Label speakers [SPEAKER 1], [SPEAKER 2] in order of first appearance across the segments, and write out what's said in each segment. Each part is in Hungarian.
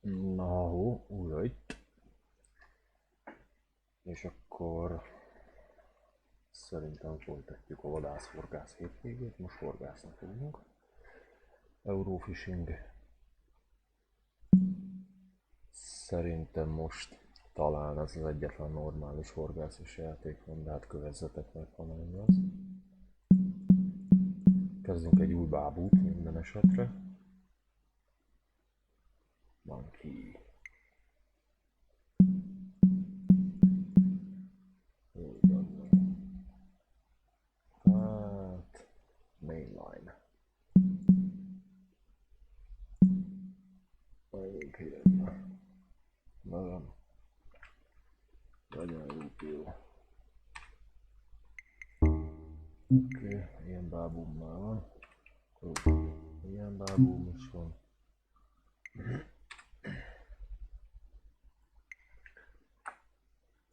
[SPEAKER 1] Na, újra itt. És akkor szerintem folytatjuk a vadász-horgász hétvégét. Most horgászni fogunk. Eurofishing. Szerintem most talán ez az egyetlen normális horgászos játék van, de hát kövezzetek meg, ha nem az. Kezdünk egy új bábút minden esetre. Monkey. Hát, mainline. Nagyon kérem. Nagyon jó példa. Oké, ilyen bábum már van. Ilyen bábum is van.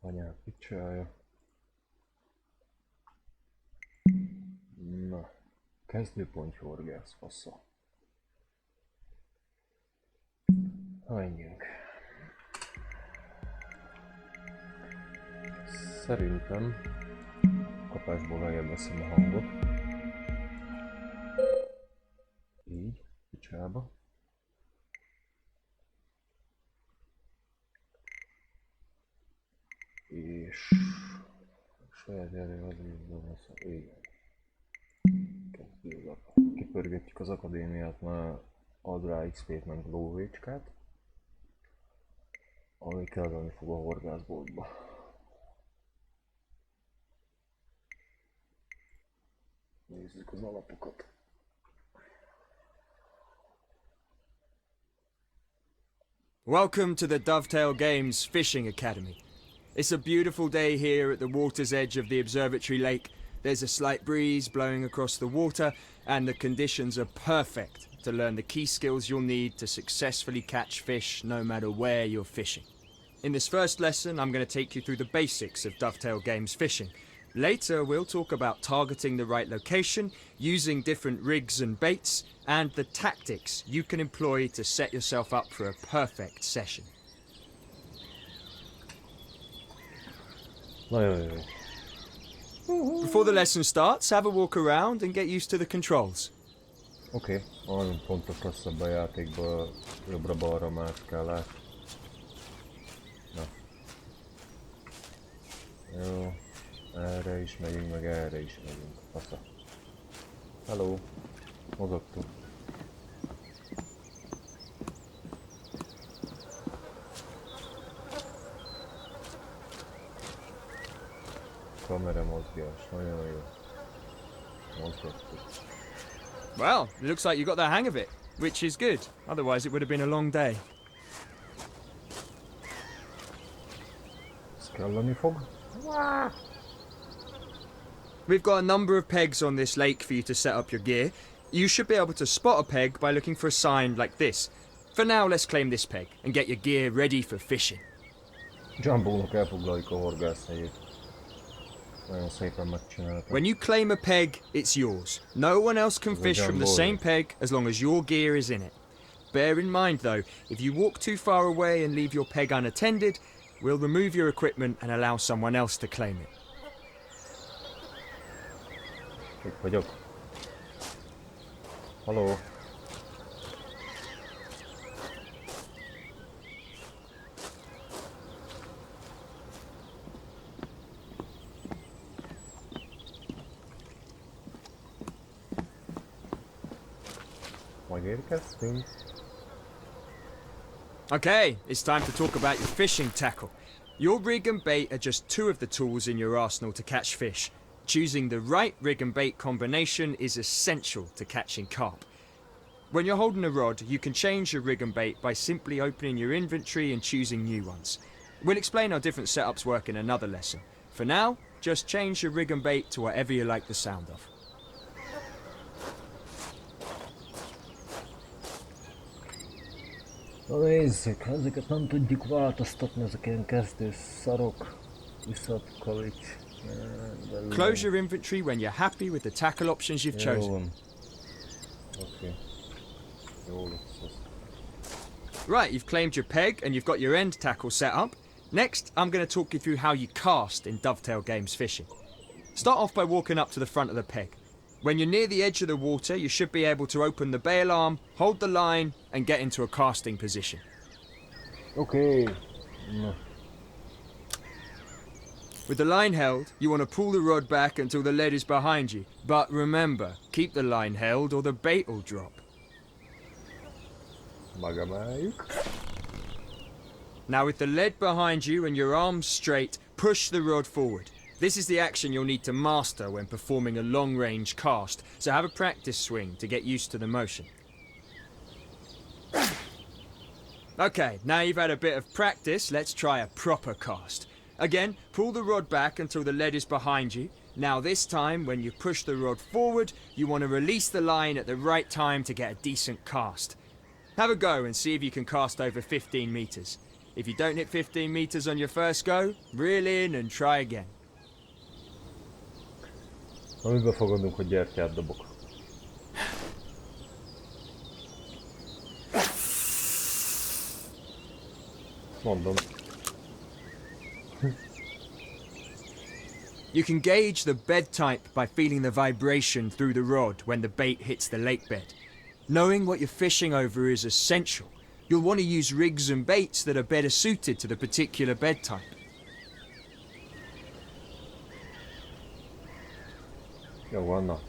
[SPEAKER 1] Anyát picsája. Na, kezdőpont horgász fassa. Menjünk. Szerintem kapásból lejjebb veszem a hangot. Így, picsába. És saját előadásban lesz. Igen. Kipörgetjük az akadémiát, már ad rá XP-t meg lóvécskát, ami kelleni fog a horgászboltba. Nézzük az alapokat.
[SPEAKER 2] Welcome to the Dovetail Games Fishing Academy. It's a beautiful day here at the water's edge of the observatory lake. There's a slight breeze blowing across the water, and the conditions are perfect to learn the key skills you'll need to successfully catch fish no matter where you're fishing. In this first lesson, I'm going to take you through the basics of Dovetail Games fishing. Later, we'll talk about targeting the right location, using different rigs and baits, and the tactics you can employ to set yourself up for a perfect session. Before the lesson starts, have a walk around and get used to the controls.
[SPEAKER 1] Oké, nagyon fontos lesz ebben a játékban jobbra-balra mászkálás. Na. Jó, erre is megyünk, meg erre is megyünk. Fasza. Hello, mozogtunk. Kamera mozgás, nagyon jó. Mozgattuk.
[SPEAKER 2] Well, it looks like you got the hang of it, which is good. Otherwise, it would have been a long day.
[SPEAKER 1] Ez kelleni fog?
[SPEAKER 2] We've got a number of pegs on this lake for you to set up your gear. You should be able to spot a peg by looking for a sign like this. For now, let's claim this peg and get your gear ready for fishing.
[SPEAKER 1] Jumbo-nak elfoglaljuk a horgászhelyét. Nagyon szépen megcsináltam.
[SPEAKER 2] When you claim a peg, it's yours. No one else can fish from the same peg as long as your gear is in it. Bear in mind though, if you walk too far away and leave your peg unattended, we'll remove your equipment and allow someone else to claim it.
[SPEAKER 1] Itt vagyok. Halló. Megérkeztünk.
[SPEAKER 2] Okay, it's time to talk about your fishing tackle. Your rig and bait are just two of the tools in your arsenal to catch fish. Choosing the right rig and bait combination is essential to catching carp. When you're holding a rod, you can change your rig and bait by simply opening your inventory and choosing new ones. We'll explain how different setups work in another lesson. For now, just change your rig and bait to whatever you like the sound of.
[SPEAKER 1] Na nézzük, ezeket nem tudjuk változtatni, ezek ilyen kezdő szarok. Visszatkavics.
[SPEAKER 2] Close your inventory when you're happy with the tackle options you've chosen.
[SPEAKER 1] Oké. Jó lesz ez.
[SPEAKER 2] Right, you've claimed your peg and you've got your end tackle set up. Next, I'm going to talk you through how you cast in Dovetail Games fishing. Start off by walking up to the front of the peg. When you're near the edge of the water, you should be able to open the bail arm, hold the line, and get into a casting position.
[SPEAKER 1] Oké. Na.
[SPEAKER 2] With the line held, you want to pull the rod back until the lead is behind you. But remember, keep the line held or the bait will drop.
[SPEAKER 1] Megemeljük.
[SPEAKER 2] Now with the lead behind you and your arms straight, push the rod forward. This is the action you'll need to master when performing a long-range cast, so have a practice swing to get used to the motion. Okay, now you've had a bit of practice, let's try a proper cast. Again, pull the rod back until the lead is behind you. Now this time, when you push the rod forward, you want to release the line at the right time to get a decent cast. Have a go and see if you can cast over 15 meters. If you don't hit 15 meters on your first go, reel in and try again.
[SPEAKER 1] Amit befogadunk, hogy gyertyát dobok. Mondom.
[SPEAKER 2] You can gauge the bed type by feeling the vibration through the rod when the bait hits the lake bed. Knowing what you're fishing over is essential. You'll want to use rigs and baits that are better suited to the particular bed type.
[SPEAKER 1] Jó van, na.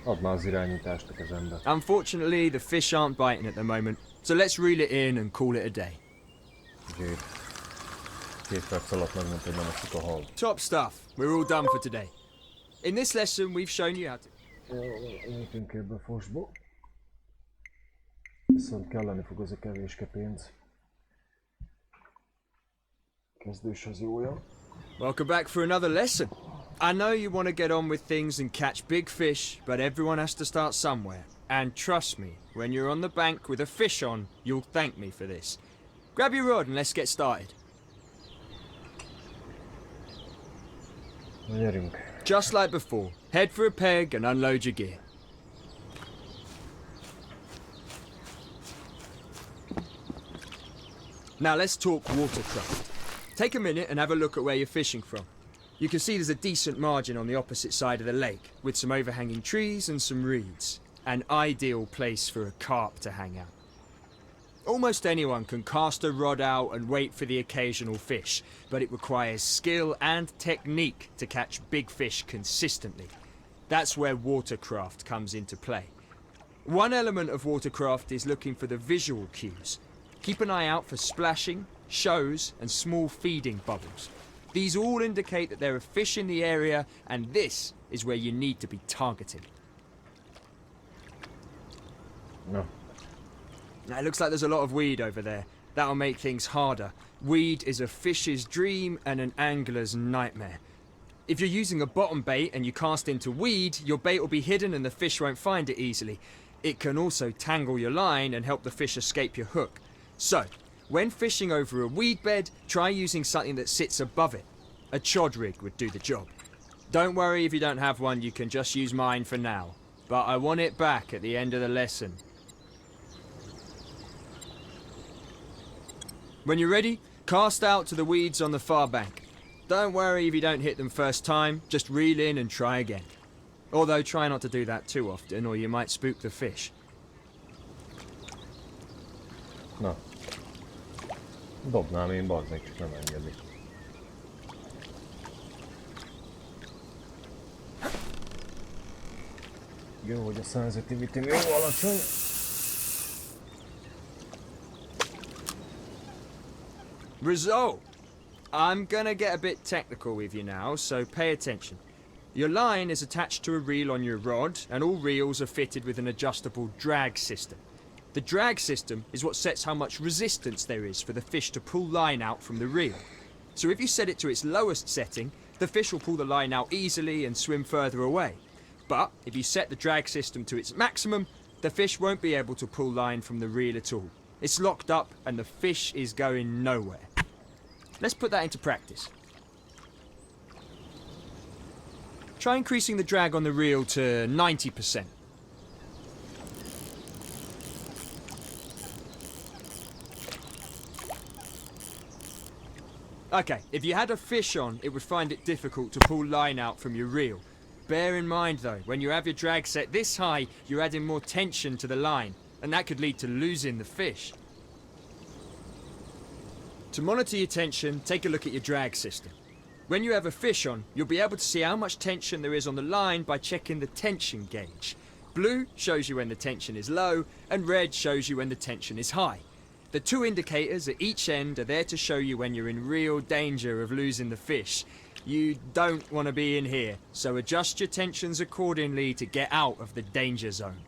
[SPEAKER 1] Add már az irányítást a kezembe.
[SPEAKER 2] Unfortunately, the fish aren't biting at the moment, so let's reel it in and call it a day.
[SPEAKER 1] Zsír. 2 perc alatt megmondta, hogy nem esik a hal.
[SPEAKER 2] Top stuff. We're all done for today. In this lesson, we've shown you how to...
[SPEAKER 1] Lépjünk ebbe a fosba. Viszont kelleni fog az a kevéske pénz. Kezdős az jója.
[SPEAKER 2] Welcome back for another lesson. I know you want to get on with things and catch big fish, but everyone has to start somewhere. And trust me, when you're on the bank with a fish on, you'll thank me for this. Grab your rod and let's get started.
[SPEAKER 1] Na gyerünk.
[SPEAKER 2] Just like before, head for a peg and unload your gear. Now let's talk watercraft. Take a minute and have a look at where you're fishing from. You can see there's a decent margin on the opposite side of the lake, with some overhanging trees and some reeds. An ideal place for a carp to hang out. Almost anyone can cast a rod out and wait for the occasional fish, but it requires skill and technique to catch big fish consistently. That's where watercraft comes into play. One element of watercraft is looking for the visual cues. Keep an eye out for splashing, shows, and small feeding bubbles. These all indicate that there are fish in the area, and this is where you need to be targeting.
[SPEAKER 1] No.
[SPEAKER 2] Now, it looks like there's a lot of weed over there. That'll make things harder. Weed is a fish's dream and an angler's nightmare. If you're using a bottom bait and you cast into weed, your bait will be hidden and the fish won't find it easily. It can also tangle your line and help the fish escape your hook. So, when fishing over a weed bed, try using something that sits above it. A chod rig would do the job. Don't worry if you don't have one, you can just use mine for now. But I want it back at the end of the lesson. When you're ready, cast out to the weeds on the far bank. Don't worry if you don't hit them first time, just reel in and try again. Although try not to do that too often or you might spook the fish.
[SPEAKER 1] Na. Dobnám én, bazd meg, csak nem engedi. Jó, hogy a sensitivity jó alacsony.
[SPEAKER 2] Result! I'm gonna get a bit technical with you now, so pay attention. Your line is attached to a reel on your rod, and all reels are fitted with an adjustable drag system. The drag system is what sets how much resistance there is for the fish to pull line out from the reel. So if you set it to its lowest setting, the fish will pull the line out easily and swim further away. But if you set the drag system to its maximum, the fish won't be able to pull line from the reel at all. It's locked up and the fish is going nowhere. Let's put that into practice. Try increasing the drag on the reel to 90%. Okay, if you had a fish on, it would find it difficult to pull line out from your reel. Bear in mind though, when you have your drag set this high, you're adding more tension to the line, and that could lead to losing the fish. To monitor your tension, take a look at your drag system. When you have a fish on, you'll be able to see how much tension there is on the line by checking the tension gauge. Blue shows you when the tension is low, and red shows you when the tension is high. The two indicators at each end are there to show you when you're in real danger of losing the fish. You don't want to be in here, so adjust your tensions accordingly to get out of the danger zone.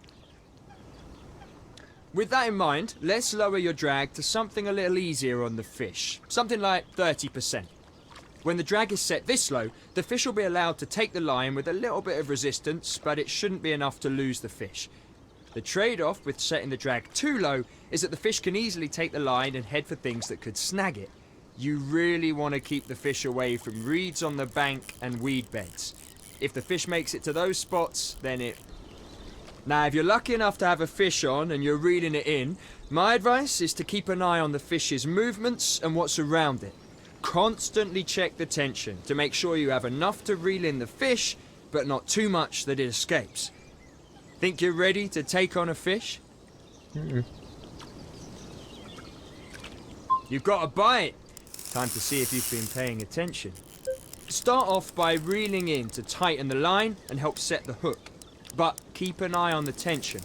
[SPEAKER 2] With that in mind, let's lower your drag to something a little easier on the fish, something like 30%. When the drag is set this low, the fish will be allowed to take the line with a little bit of resistance, but it shouldn't be enough to lose the fish. The trade-off with setting the drag too low is that the fish can easily take the line and head for things that could snag it. You really want to keep the fish away from reeds on the bank and weed beds. If the fish makes it to those spots, then it... Now, if you're lucky enough to have a fish on and you're reeling it in, my advice is to keep an eye on the fish's movements and what's around it. Constantly check the tension to make sure you have enough to reel in the fish, but not too much that it escapes. Think you're ready to take on a fish? You've got a bite! Time to see if you've been paying attention. Start off by reeling in to tighten the line and help set the hook. But keep an eye on the tension.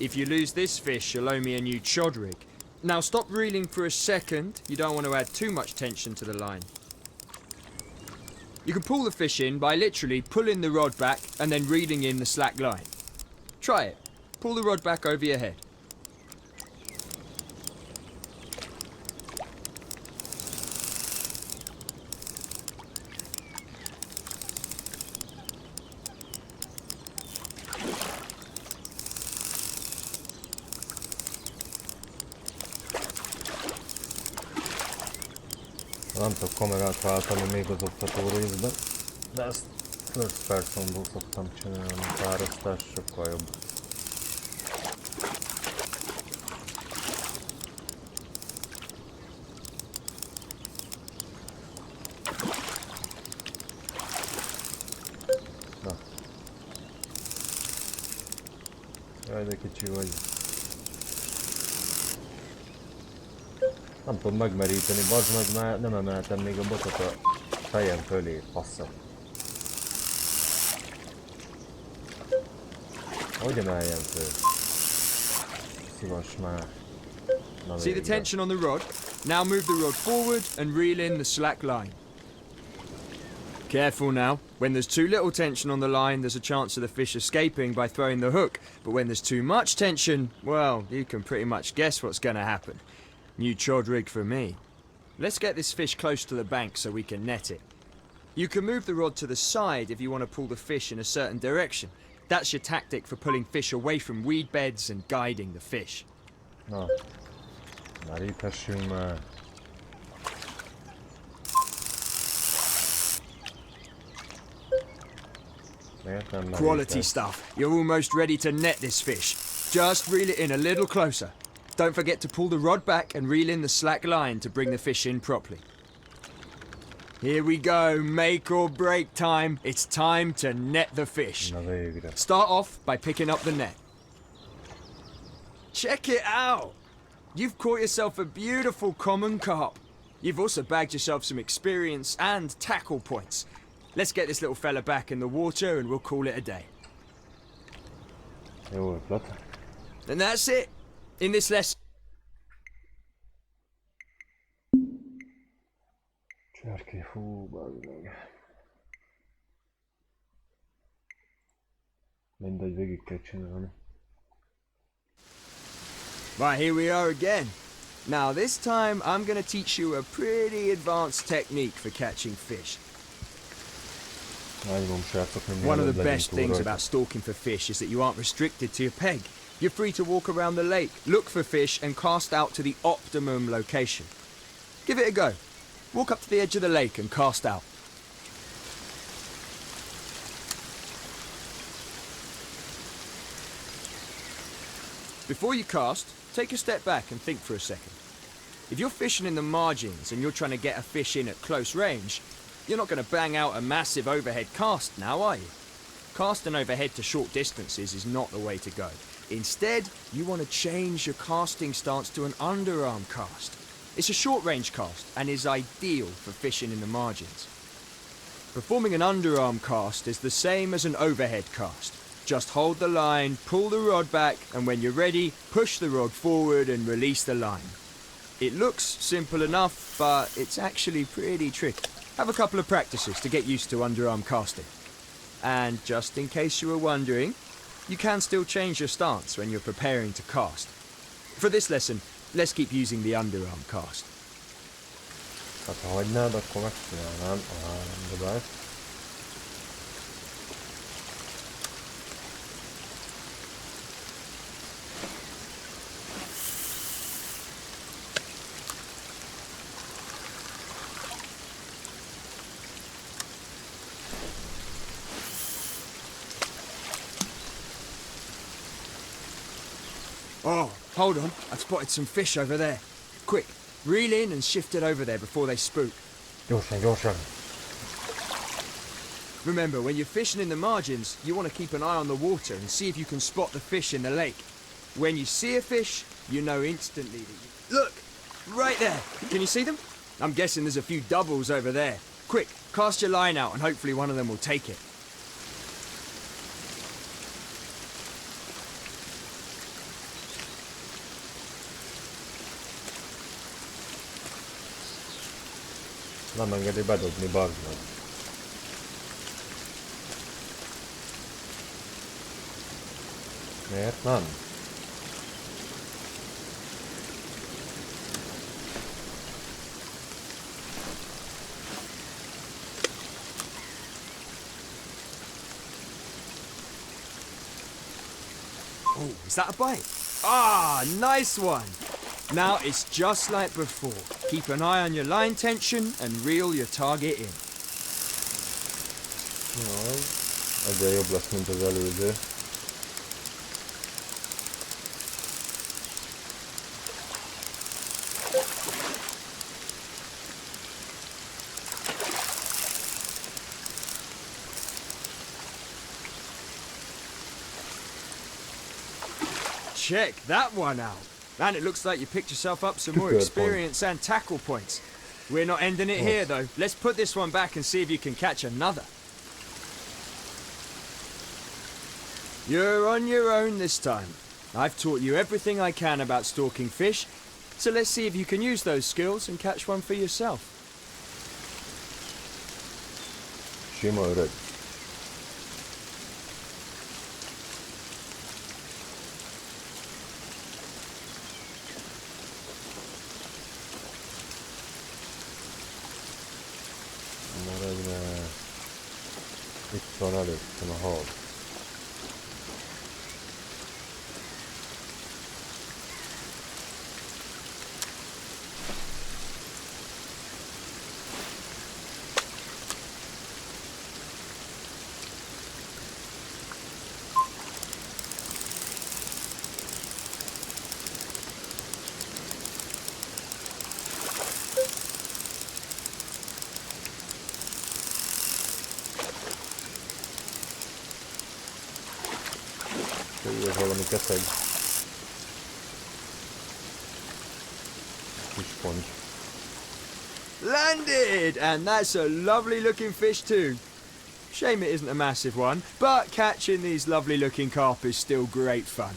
[SPEAKER 2] If you lose this fish, you'll owe me a new chod rig. Now stop reeling for a second. You don't want to add too much tension to the line. You can pull the fish in by literally pulling the rod back and then reeling in the slack line. Try it. Pull the rod back over your head.
[SPEAKER 1] Nem tudok kamerát váltani még az oktató részben, de ezt first personból szoktam csinálni, a párasztás sokkal jobb. Na. Jaj, de kicsi vagy. Nem tudom megmeríteni, bazd meg, már nem emeltem még a botot a fejem fölé, faszom. Hogy emeljem föl? Szívas már. Na,
[SPEAKER 2] see the tension on the rod? Now move the rod forward and reel in the slack line. Careful now. When there's too little tension on the line, there's a chance of the fish escaping by throwing the hook. But when there's too much tension, well, you can pretty much guess what's gonna happen. New chod rig for me. Let's get this fish close to the bank so we can net it. You can move the rod to the side if you want to pull the fish in a certain direction. That's your tactic for pulling fish away from weed beds and guiding the fish.
[SPEAKER 1] Na, merítessünk már.
[SPEAKER 2] Quality stuff. You're almost ready to net this fish. Just reel it in a little closer. Don't forget to pull the rod back and reel in the slack line to bring the fish in properly. Here we go, make or break time. It's time to net the fish. Start off by picking up the net. Check it out! You've caught yourself a beautiful common carp. You've also bagged yourself some experience and tackle points. Let's get this little fella back in the water and we'll call it a day. And that's it. In this lesson...
[SPEAKER 1] Cserké, fú, bazd meg. Mindegy, végig kell csinálni.
[SPEAKER 2] Right, here we are again. Now this time I'm gonna teach you a pretty advanced technique for catching fish. One of the best things about stalking for fish is that you aren't restricted to your peg. You're free to walk around the lake, look for fish and cast out to the optimum location. Give it a go. Walk up to the edge of the lake and cast out. Before you cast, take a step back and think for a second. If you're fishing in the margins and you're trying to get a fish in at close range, you're not going to bang out a massive overhead cast now, are you? Casting overhead to short distances is not the way to go. Instead, you want to change your casting stance to an underarm cast. It's a short-range cast and is ideal for fishing in the margins. Performing an underarm cast is the same as an overhead cast. Just hold the line, pull the rod back, and when you're ready, push the rod forward and release the line. It looks simple enough, but it's actually pretty tricky. Have a couple of practices to get used to underarm casting. And just in case you were wondering, you can still change your stance when you're preparing to cast. For this lesson, let's keep using the underarm cast.
[SPEAKER 1] Hát ha hagynád, akkor megcsinálnám a dobást.
[SPEAKER 2] Oh, hold on. I've spotted some fish over there. Quick, reel in and shift it over there before they spook.
[SPEAKER 1] Gyorsan, gyorsan!
[SPEAKER 2] Remember, when you're fishing in the margins, you want to keep an eye on the water and see if you can spot the fish in the lake. When you see a fish, you know instantly that you... Look! Right there! Can you see them? I'm guessing there's a few doubles over there. Quick, cast your line out and hopefully one of them will take it.
[SPEAKER 1] Nem engedi bedobni, bazd meg. Miért nem?
[SPEAKER 2] Oh, is that a bite? Ah, nice one! Now it's just like before. Keep an eye on your line tension and reel your target in.
[SPEAKER 1] Jó, egyre jobb lesz, mint az előző.
[SPEAKER 2] Check that one out. And it looks like you picked yourself up some more
[SPEAKER 1] Good
[SPEAKER 2] experience and tackle points. We're not ending it here, though. Let's put this one back and see if you can catch another. You're on your own this time. I've taught you everything I can about stalking fish, so let's see if you can use those skills and catch one for yourself.
[SPEAKER 1] Sima öreg. Maradj már. Itt van előttem a hal. Ez valami keszeg. Kis sponge.
[SPEAKER 2] Landed! And that's a lovely looking fish too. Shame it isn't a massive one, but catching these lovely looking carp is still great fun.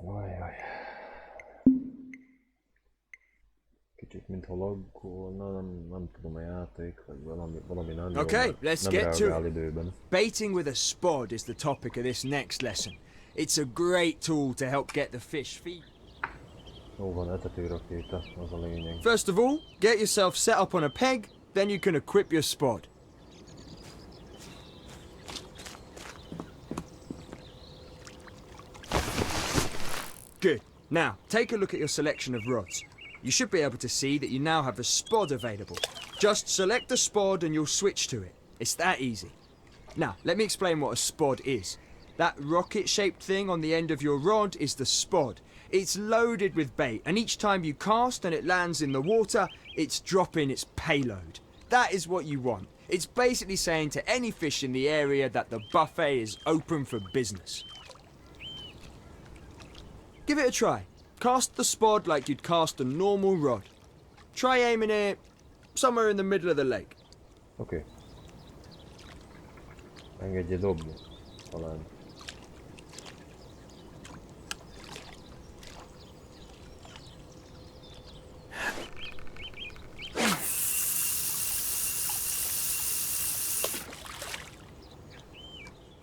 [SPEAKER 1] Ajaj. Kicsit mintha laggolna, nem tudom, a játék, vagy valami nem jó.
[SPEAKER 2] Okay, let's
[SPEAKER 1] Nem
[SPEAKER 2] get to
[SPEAKER 1] reagál
[SPEAKER 2] it.
[SPEAKER 1] időben.
[SPEAKER 2] Baiting with a spod is the topic of this next lesson. It's a great tool to help get the fish feed.
[SPEAKER 1] Jó van, etetőrakéta, az a lényeg.
[SPEAKER 2] First of all, get yourself set up on a peg, then you can equip your spod. Good. Now, take a look at your selection of rods. You should be able to see that you now have a spod available. Just select the spod and you'll switch to it. It's that easy. Now, let me explain what a spod is. That rocket-shaped thing on the end of your rod is the spod. It's loaded with bait, and each time you cast and it lands in the water, it's dropping its payload. That is what you want. It's basically saying to any fish in the area that the buffet is open for business. Give it a try. Cast the spod like you'd cast a normal rod. Try aiming it somewhere in the middle of the lake.
[SPEAKER 1] Oké. Engedje dobni. Talán.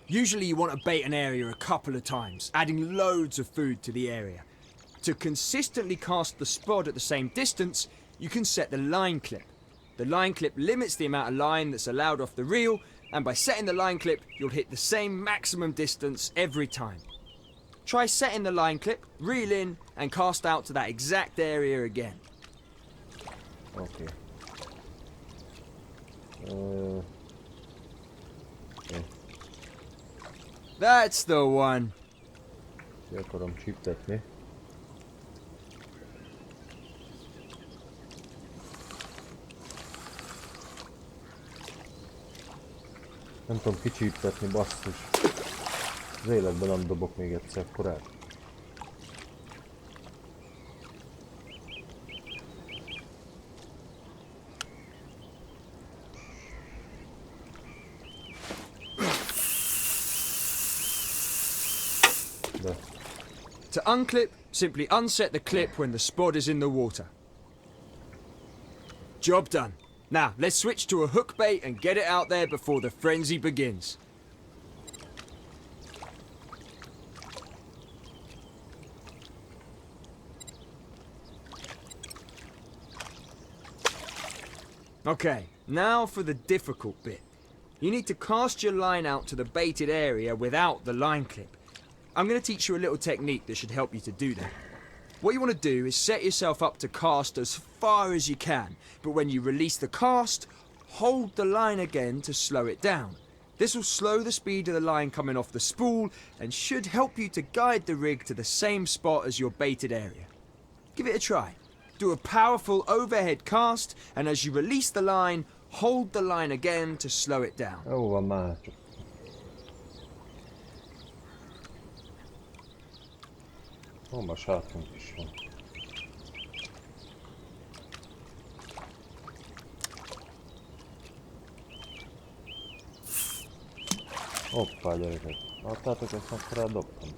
[SPEAKER 2] Usually you want to bait an area a couple of times, adding loads of food to the area. To consistently cast the spod at the same distance, you can set the line clip. The line clip limits the amount of line that's allowed off the reel, and by setting the line clip, you'll hit the same maximum distance every time. Try setting the line clip, reel in, and cast out to that exact area again.
[SPEAKER 1] Oké.
[SPEAKER 2] That's the one.
[SPEAKER 1] Ki akarom csíptetni. Nem tudom kicsíptetni, basszus. Az életben nem dobok még egyszer korát. De.
[SPEAKER 2] To unclip, simply unset the clip when the spod is in the water. Job done. Now, let's switch to a hook bait and get it out there before the frenzy begins. Okay, now for the difficult bit. You need to cast your line out to the baited area without the line clip. I'm going to teach you a little technique that should help you to do that. What you want to do is set yourself up to cast as far as you can, but when you release the cast, hold the line again to slow it down. This will slow the speed of the line coming off the spool and should help you to guide the rig to the same spot as your baited area. Give it a try. Do a powerful overhead cast, and as you release the line, hold the line again to slow it down.
[SPEAKER 1] Jó van már. Ó, már sátunk is van. Hoppá, gyerekek. Láttátok, ezt akkor eldobtam.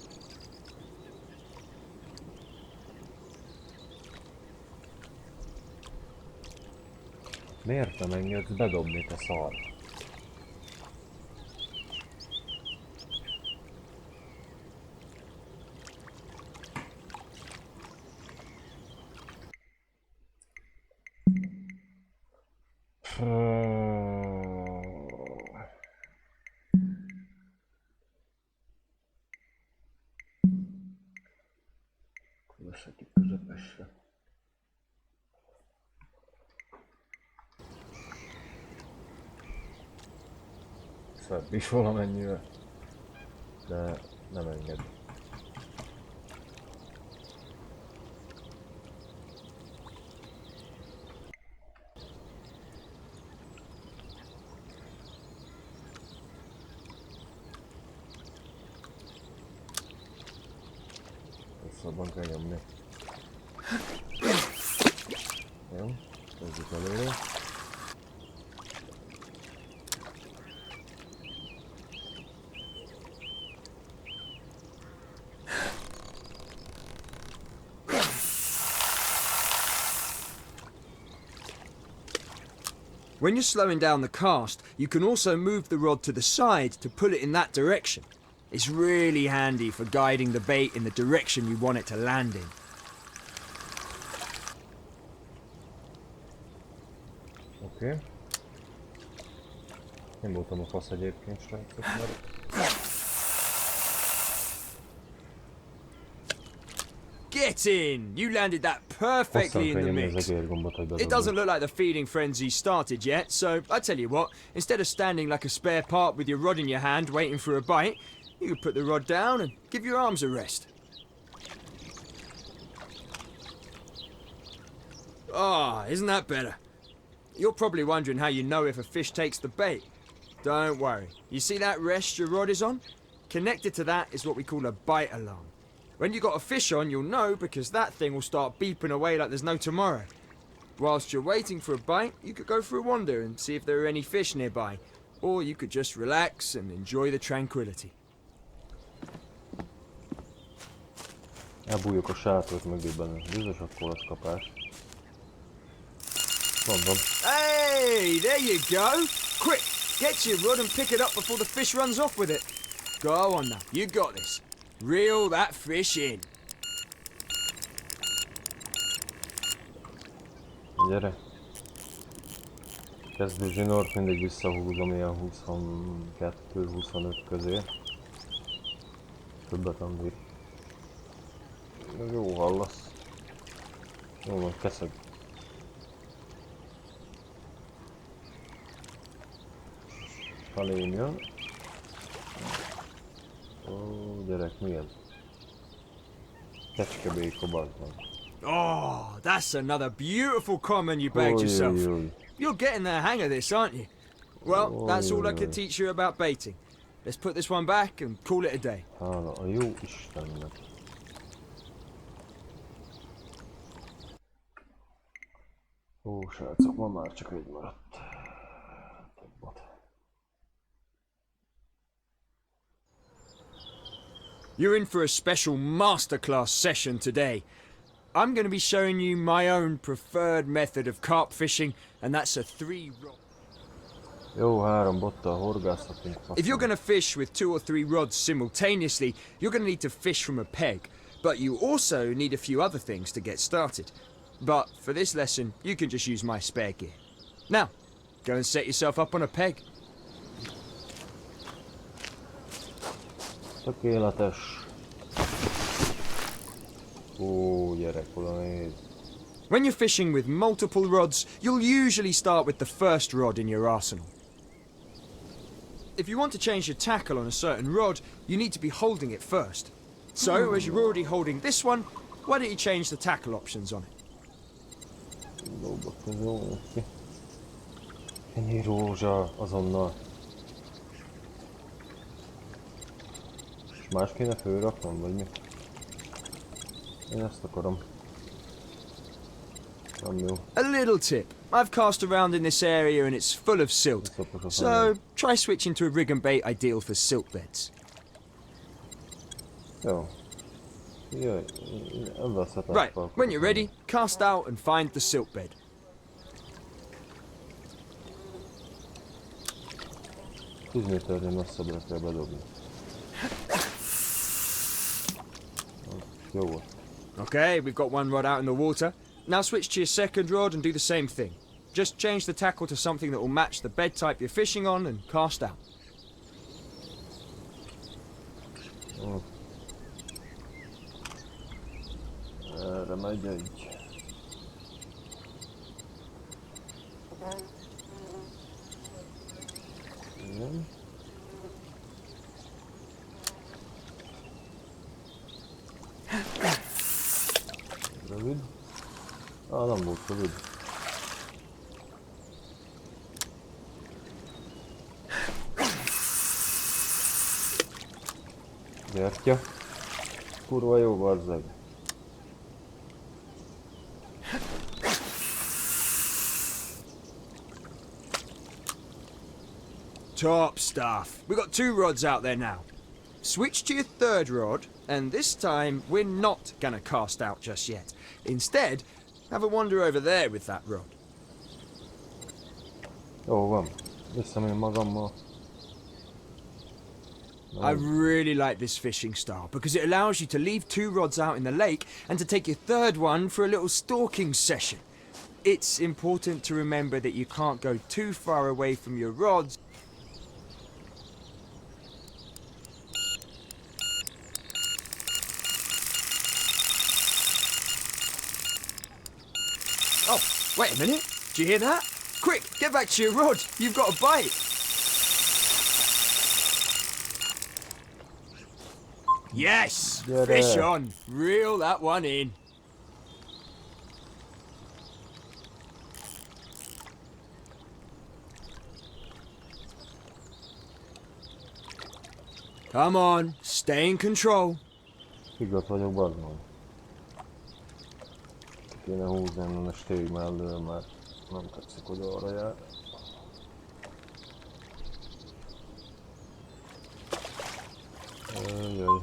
[SPEAKER 1] Miért nem engedsz bedobni, te szar? Összetjük közepesre. Szebb is valamennyire, de nem enged. Hosszabban kell nyomni. Jó, kezdjük előre.
[SPEAKER 2] When you're slowing down the cast, you can also move the rod to the side to pull it in that direction. It's really handy for guiding the bait in the direction you want it to land in.
[SPEAKER 1] Oké. Nem voltam a fasz egyébként, srácok, mert...
[SPEAKER 2] Get in! You landed that perfectly in the mix. It doesn't look like the feeding frenzy started yet, so I tell you what, instead of standing like a spare part with your rod in your hand waiting for a bite, you could put the rod down and give your arms a rest. Ah, isn't that better? You're probably wondering how you know if a fish takes the bait. Don't worry. You see that rest your rod is on? Connected to that is what we call a bite alarm. When you got a fish on, you'll know because that thing will start beeping away like there's no tomorrow. Whilst you're waiting for a bite, you could go for a wander and see if there are any fish nearby. Or you could just relax and enjoy the tranquility.
[SPEAKER 1] Elbújok a sátort mögé benne. Biztos akkor az kapás. Mondom.
[SPEAKER 2] Hey, there you go. Quick, get your rod and pick it up before the fish runs off with it. Go on now, you got this. Reel that fish in.
[SPEAKER 1] Gyere. Kezdő zsinort mindig visszahúzom ilyen 22-25 közé. Többet nem bír. Jó hallasz. Jó van, keszeg. Felém jön. Ó, gyerek, mi ez? Kecskebéka, bazd meg.
[SPEAKER 2] Oh, that's another beautiful common you bagged yourself. You're getting the hang of this, aren't you? Well, that's all I can teach you about baiting. Let's put this one back and call it a day.
[SPEAKER 1] Hála a jó Istennek. Ó, srácok, ma már csak egy maradt.
[SPEAKER 2] You're in for a special masterclass session today. I'm going to be showing you my own preferred method of carp fishing, and that's a 3-rod.
[SPEAKER 1] Jó, 3 bottal horgászhatunk.
[SPEAKER 2] If you're going to fish with 2 or 3 rods simultaneously, you're going to need to fish from a peg. But you also need a few other things to get started. But for this lesson, you can just use my spare gear. Now, go and set yourself up on a peg.
[SPEAKER 1] Tökéletes. Ó, gyerek, oda néz.
[SPEAKER 2] When you're fishing with multiple rods, you'll usually start with the first rod in your arsenal. If you want to change your tackle on a certain rod, you need to be holding it first. So, as you're already holding this one, why don't you change the tackle options on it?
[SPEAKER 1] Ennyi rózsa azonnal. És más kéne fölraknom, vagy mi? Én ezt akarom. Nem jó.
[SPEAKER 2] A little tip. I've cast around in this area and it's full of silt. So, try switching to a rig and bait ideal for silt beds.
[SPEAKER 1] Jó. Jaj,
[SPEAKER 2] right, when you're ready, cast out and find the silt bed.
[SPEAKER 1] 10 méternél messzebbre kell bedobni. Jó volt.
[SPEAKER 2] Okay, we've got one rod out in the water. Now switch to your second rod and do the same thing. Just change the tackle to something that will match the bed type you're fishing on and cast out.
[SPEAKER 1] Erre megy egy. Igen. Rövid. Nem volt rövid. Gyertya. Kurva jó bazzeg.
[SPEAKER 2] Top stuff. We've got 2 rods out there now. Switch to your third rod, and this time we're not gonna cast out just yet. Instead, have a wander over there with that rod.
[SPEAKER 1] Jó van. Visszamegyek magammal.
[SPEAKER 2] I really like this fishing style because it allows you to leave 2 rods out in the lake and to take your third one for a little stalking session. It's important to remember that you can't go too far away from your rods. Wait a minute. Do you hear that? Quick, get back to your rod. You've got a bite. Yes!
[SPEAKER 1] Get
[SPEAKER 2] Fish
[SPEAKER 1] it.
[SPEAKER 2] on. Reel that one in. Come on, stay in control.
[SPEAKER 1] Higgadt vagyok, bazd meg. Ki kéne húzni innen a stég mellől, mert nem tetszik, hogy arra jár. Jaj.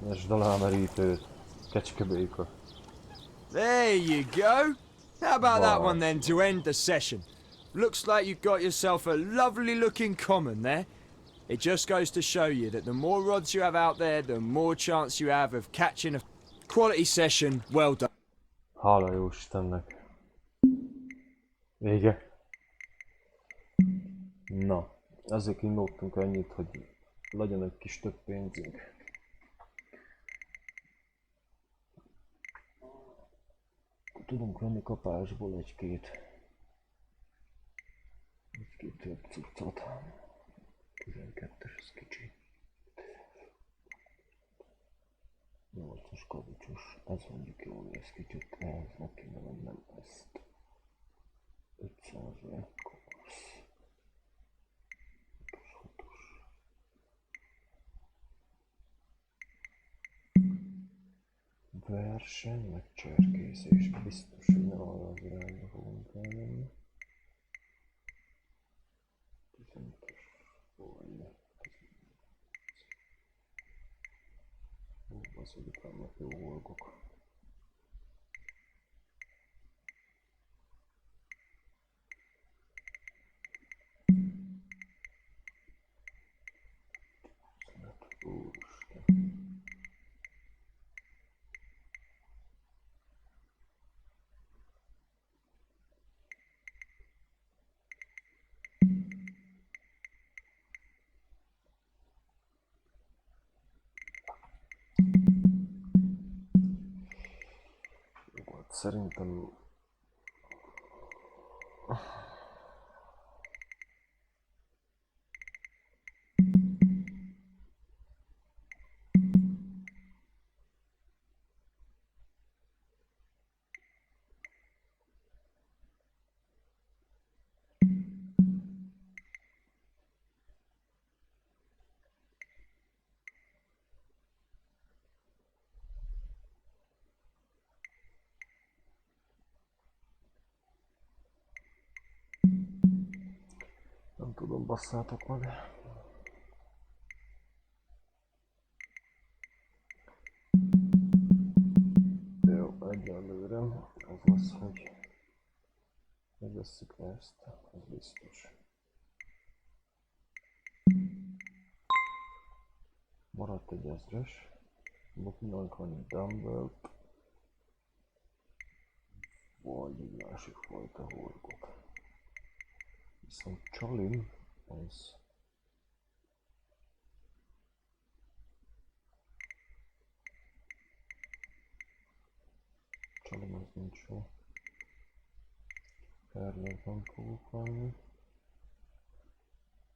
[SPEAKER 1] Nyesd alá merítőt, kecskebéka.
[SPEAKER 2] There you go. How about that one then to end the session? Looks like you've got yourself a lovely looking common there. It just goes to show you that the more rods you have out there, the more chance you have of catching a quality session. Well done.
[SPEAKER 1] Hála jó Istennek. Vége. Na, ezért kínlódtunk ennyit, hogy legyen egy kis több pénzünk. Tudunk venni kapásból egy-két több cuccot. 12-es, ez kicsi. 8-as kavicsos, ez mondjuk jól lesz kicsit, ehhez meg kéne vennem ezt. 500-ra kopasz. 6-os. Verseny, meg cserkészés, biztos, hogy nem arra az irányba fogunk elmenni. 15-ös, olyan. Az, hogy itt vannak jó horgok. Szerintem nem tudom, basszátok meg. Jó, egyelőre az az, hogy megvesszük ezt, az biztos. Maradt egy 1000-es, buknánk annyi dumbbellt, vagy egy másik fajta horgot. Viszont csalim, az csalim az nincs jó. Erről nem fogok venni.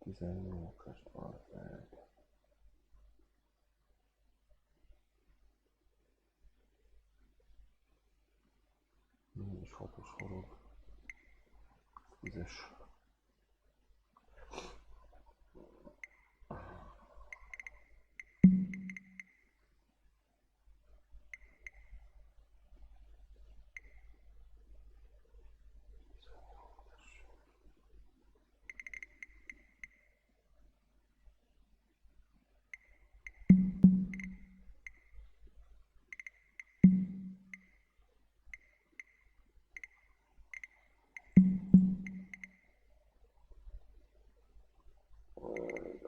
[SPEAKER 1] 18-est van fel. Nincs 6-os horog. 10-es.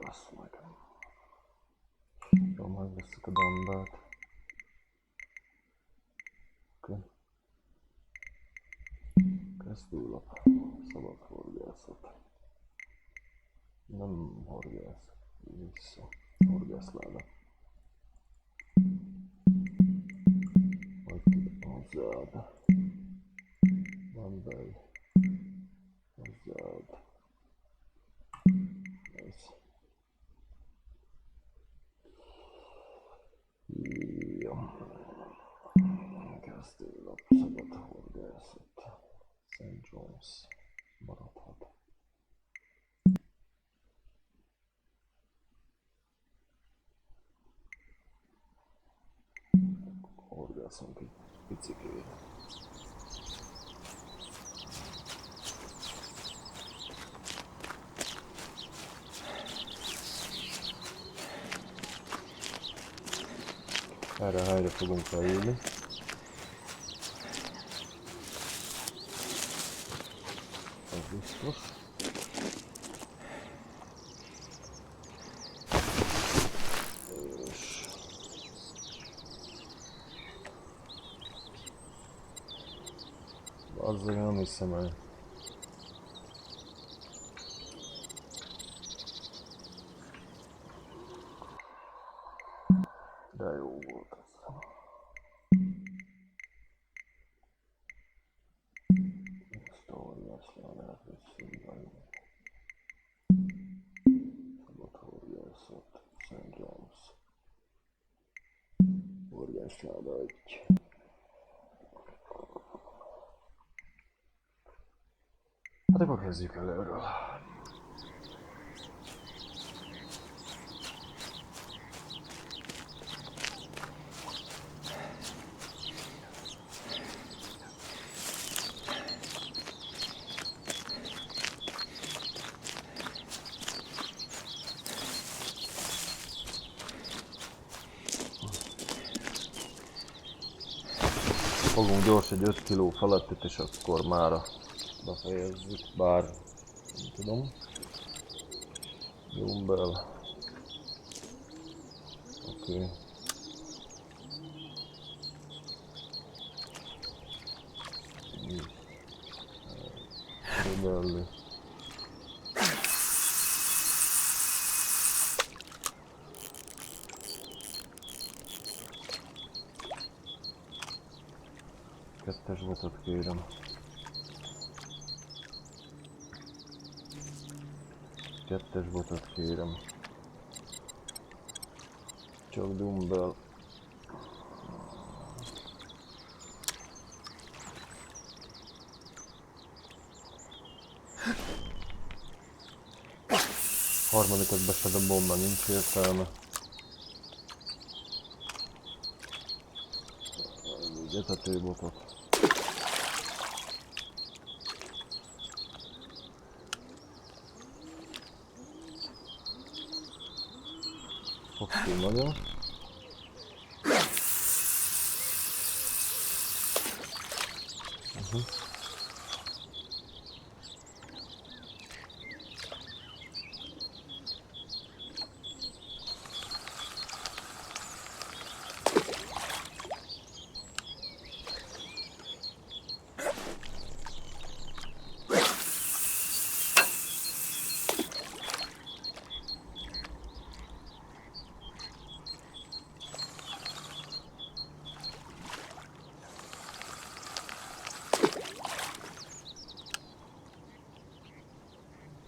[SPEAKER 1] Azt meg. Jó, megveszük a dumbbellt. Oké. Kezdőlap. Szabad horgászat. Nem horgász. Vissza. Horgászláda. Majd ki az. Hazard. Mandel. Hazard. Nice. Jó. Kezdőlap, szabad horgászat. St. John's maradhat. Horgászunk egy picikét. Erre a helyre fogunk leülni. Az biztos. És... azzal nem hiszem el. De jó volt ez. Ezt a horgászra lehet visszindulni. Szabad horgászat, St. John's. Horgászláda egy. Hát akkor kezdjük előről. Fogunk gyors egy 5 kg felettit, és akkor mára befejezzük, bár nem tudom. Dumbbell. Oké. Dumbbell. Kettes botot kérem. Kettes botot kérem. Csak dumbbell. Harmadikat beszedem bomba, nincs értelme. Egy etetőbotot. Fogsz ki nagyon.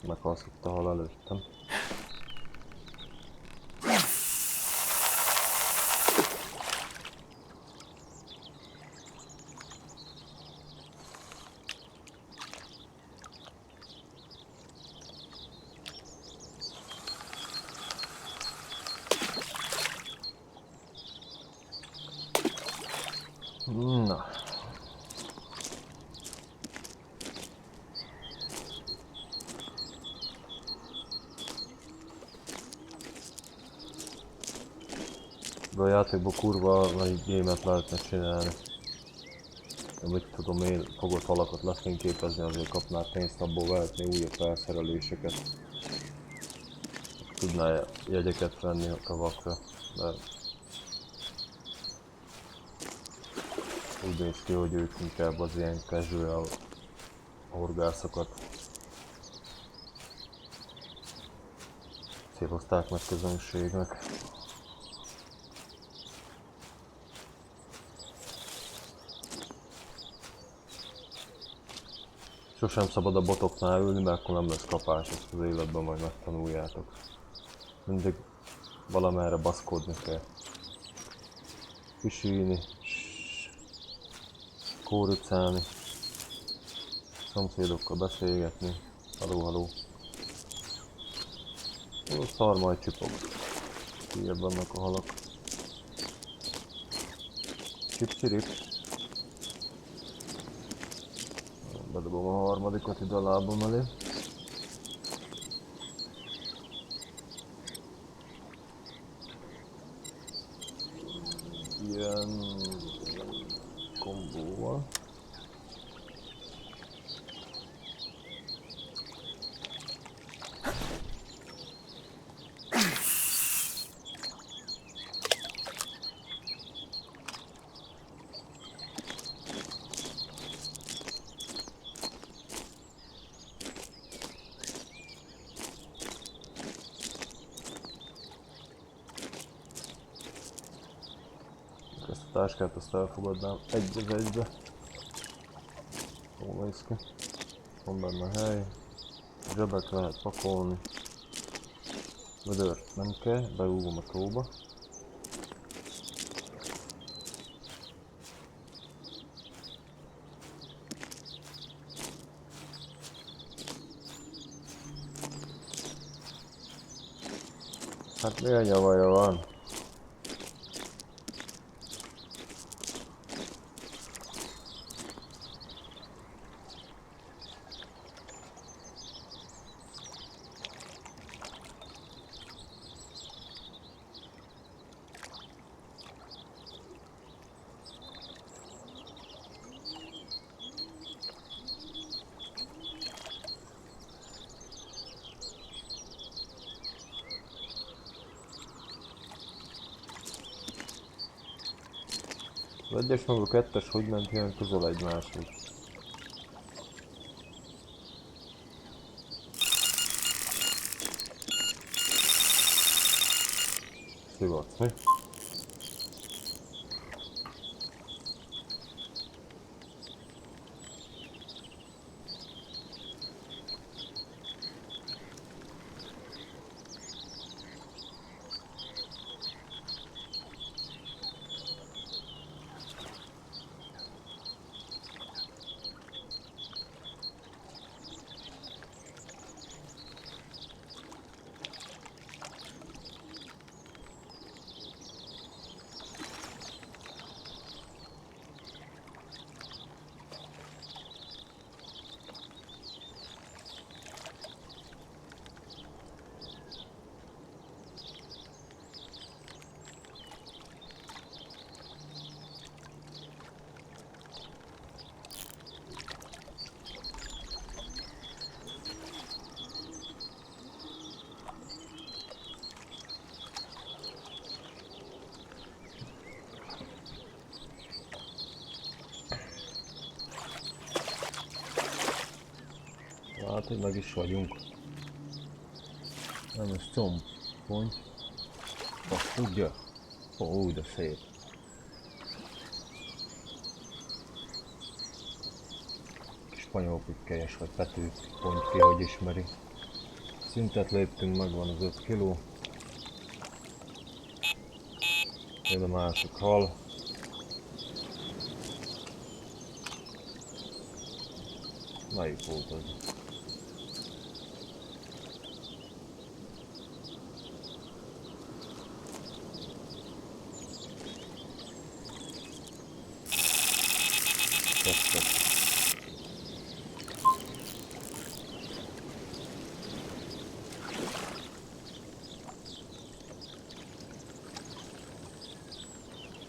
[SPEAKER 1] Meghalsz itt a hal előttem. Na. De a játékban kurva nagy gémet lehetne csinálni. Mit tudom én, fogott halakat lefényképezni, azért kapnál pénzt, abból vehetni újabb felszereléseket. Tudnál jegyeket venni a tavakra, de úgy néz ki, hogy ők inkább az ilyen casual horgászokat célozták meg közönségnek. Sosem szabad a botoknál ülni, mert akkor nem lesz kapás, ezt az életben majd megtanuljátok. Mindig valamerre baszkodni kell. Kisülni, kórucálni, szomszédokkal beszélgetni, haló. Ó, szar majd csipog. Hülyebb vannak a halak. Csip-csirip. Bedobom a harmadikat ide a lábam elé. Ilyen kombóval. Ezt a táskát azt elfogadnám egy az egybe. Jól néz ki. Van benne hely. Zsebek lehet pakolni. Vödört nem kell, beúvom a tóba. Hát milyen nyavaja van? Az egyes meg a kettes hogy ment ilyen közel egymáshoz? Szivatsz, mi? Hát, hogy meg is vagyunk. Nem, ez combpont. Azt tudja? Ó, de szép. Spanyol pikkelyes vagy Pető pont ki, hogy ismeri. Szintet léptünk, megvan az 5 kiló. Jön a másik hal. Melyik volt az? Kezdetek.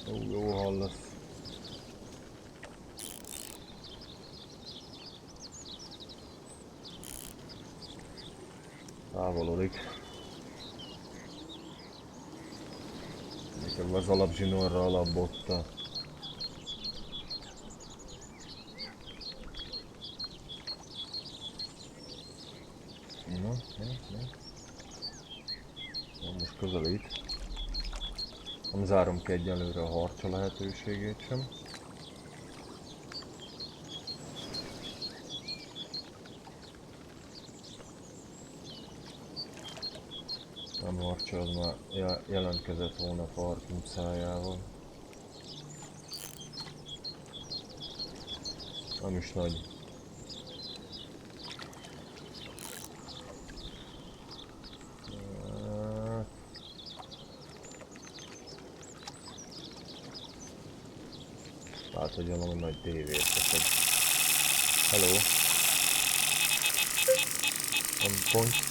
[SPEAKER 1] Ó, jó hal lesz. Távolodik. Nekem az alapzsinórra alapbotta. Na. Most közelít. Nem zárom ki egyelőre a harcsa lehetőségét sem. Nem harcsa, az már jelentkezett volna park utcájával. Nem is nagy. Hát, hogy valami nagy tévét teszed. Hello! Van pont.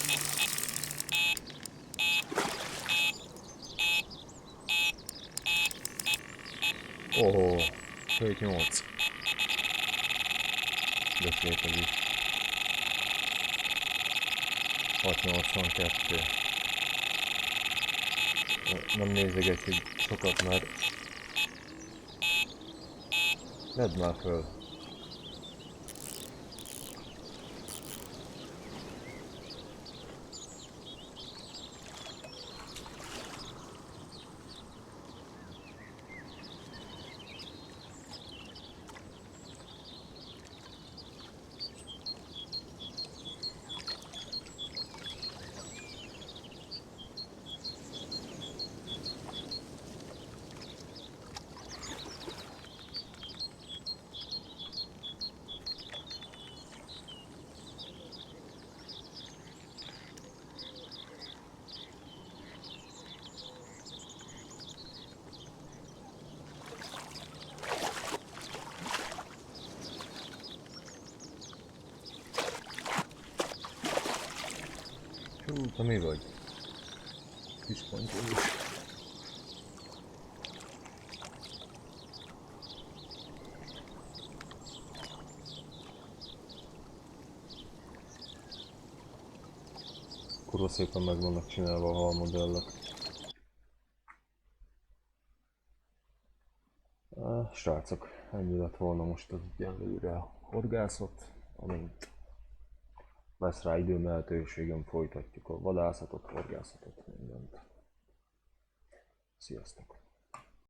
[SPEAKER 1] Oh, 7-8. Beszéltezik. 682. Nem nézegetjük sokat, mert vedd már föl. Hú, te mi vagy? Kis pontyolós. Kurva szépen meg vannak csinálva a halmodellek. Srácok, ennyi lett volna most az egyenlőre a horgászat, amint lesz rá időm, lehetőségem, folytatjuk a vadászatot, horgászatot, mindent. Sziasztok!